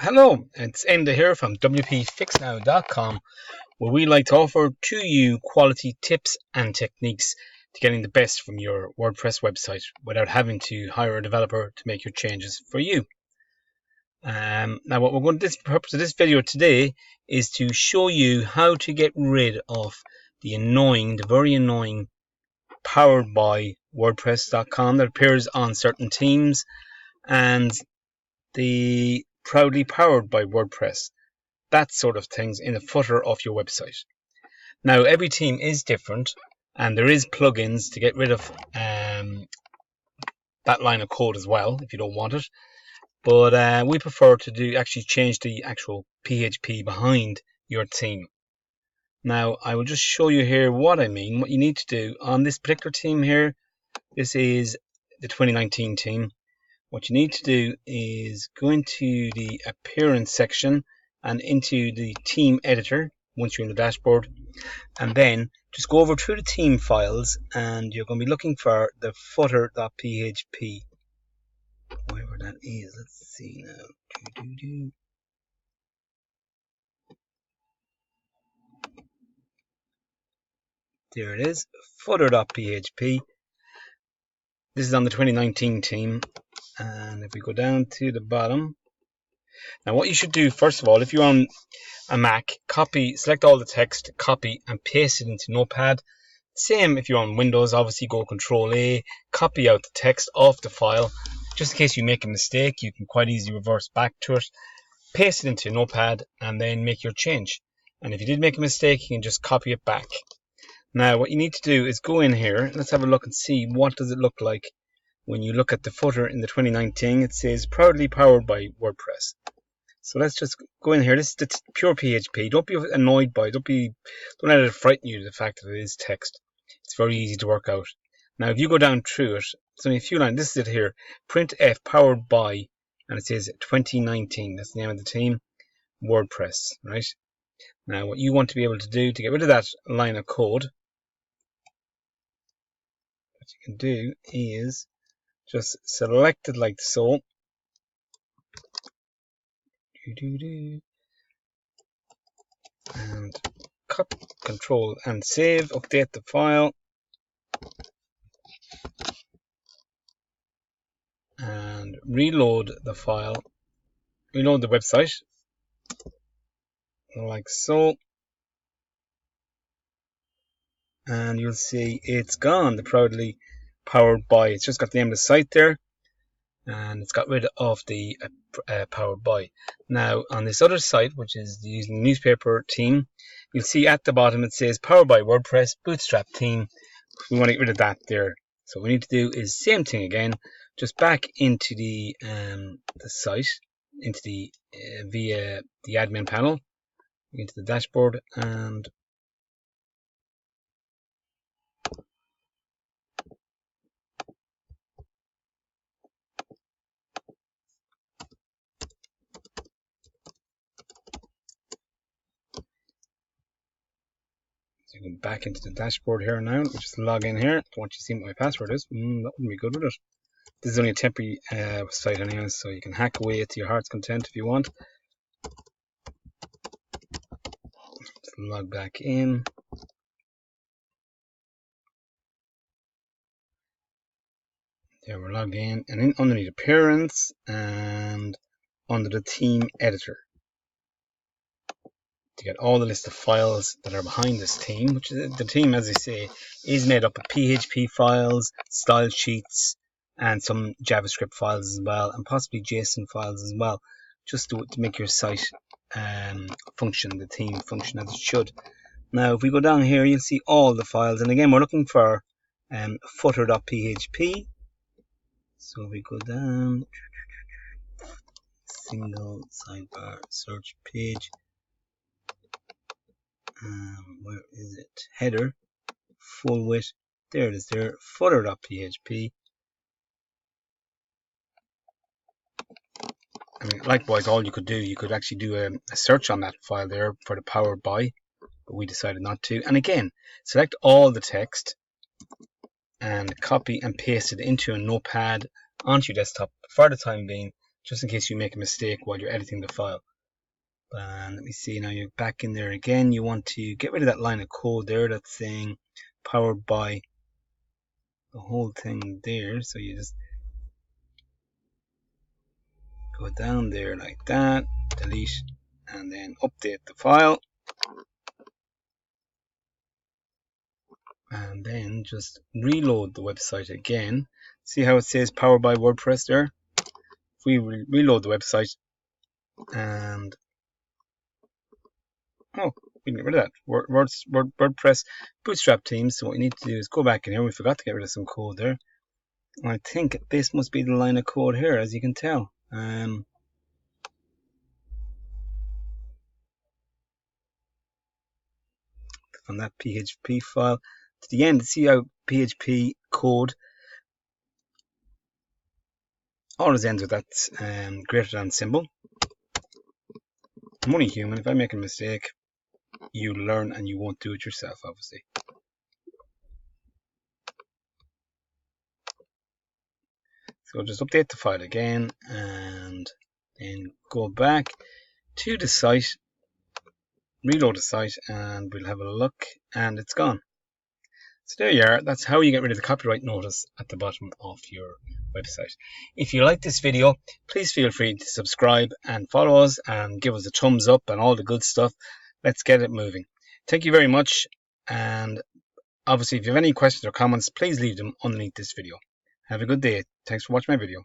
Hello, it's Enda here from WPFixNow.com, where we like to offer to you quality tips and techniques to getting the best from your WordPress website without having to hire a developer to make your changes for you. Now, what we're going to the purpose of this video today is to show you how to get rid of the very annoying powered by WordPress.com that appears on certain themes and the proudly powered by WordPress, that sort of things in the footer of your website. Now, every theme is different, and there is plugins to get rid of that line of code as well if you don't want it. But we prefer to actually change the actual PHP behind your theme. Now, I will just show you here what I mean. What you need to do on this particular theme here, this is the 2019 theme. What you need to do is go into the appearance section and into the theme editor once you're in the dashboard, and then just go over through the theme files and you're going to be looking for the footer.php, wherever that is. Let's see now. There it is, footer.php. This is on the 2019 theme, and if we go down to the bottom, now what you should do first of all, if you're on a Mac, select all the text, copy and paste it into Notepad. Same if you're on Windows, obviously go Control A, copy out the text off the file. Just in case you make a mistake, you can quite easily reverse back to it, paste it into Notepad, and then make your change. And if you did make a mistake, you can just copy it back. Now what you need to do is go in here, let's have a look and see what does it look like when you look at the footer in the 2019. It says proudly powered by WordPress. So let's just go in here. This is the pure PHP. Don't be annoyed by it. Don't let it frighten you, the fact that it is text. It's very easy to work out. Now, if you go down through it, it's only a few lines. This is it here. Printf powered by, and it says 2019. That's the name of the theme. WordPress, right? Now, what you want to be able to do to get rid of that line of code, what you can do is just select it like so. And cut, control and save, update the file, and reload the file, reload the website like so, and you'll see it's gone, the proudly powered by. It's just got the name of the site there, and it's got rid of the powered by. Now on this other site, which is using the newspaper theme, you'll see at the bottom it says powered by WordPress Bootstrap theme. We want to get rid of that there. So what we need to do is same thing again, just back into the site, into the via the admin panel, into the dashboard, and so you go back into the dashboard here now. We'll just log in here. Don't want you to see what my password is. That wouldn't be good with it. This is only a temporary site anyway, so you can hack away to your heart's content if you want. Just log back in. There, we're logged in, and then underneath appearance and under the theme editor, to get all the list of files that are behind this theme, which is, the theme, as I say, is made up of PHP files, style sheets, and some JavaScript files as well, and possibly JSON files as well, just to make your site function, the theme function as it should. Now, if we go down here, you'll see all the files, and again, we're looking for footer.php. So we go down, single sidebar search page. Where is it? Header, full width. There it is there, footer.php. I mean, likewise, all you could do, you could actually do a search on that file there for the powered by, but we decided not to. And again, select all the text and copy and paste it into a notepad onto your desktop for the time being, just in case you make a mistake while you're editing the file. And let me see, now you're back in there again. You want to get rid of that line of code there that's saying powered by the whole thing there. So you just go down there like that, delete, and then update the file. And then just reload the website again. See how it says powered by WordPress there? If we reload the website and we can get rid of that. WordPress Bootstrap theme. So what you need to do is go back in here. We forgot to get rid of some code there. I think this must be the line of code here, as you can tell. From that PHP file to the end, see how PHP code always ends with that greater than symbol. I'm only human. If I make a mistake, you learn and you won't do it yourself, obviously. So just update the file again and then go back to the site, reload the site, and we'll have a look, and it's gone. So there you are. That's how you get rid of the copyright notice at the bottom of your website. If you like this video, please feel free to subscribe and follow us and give us a thumbs up and all the good stuff. Let's get it moving. Thank you very much, and obviously if you have any questions or comments, please leave them underneath this video. Have a good day. Thanks for watching my video.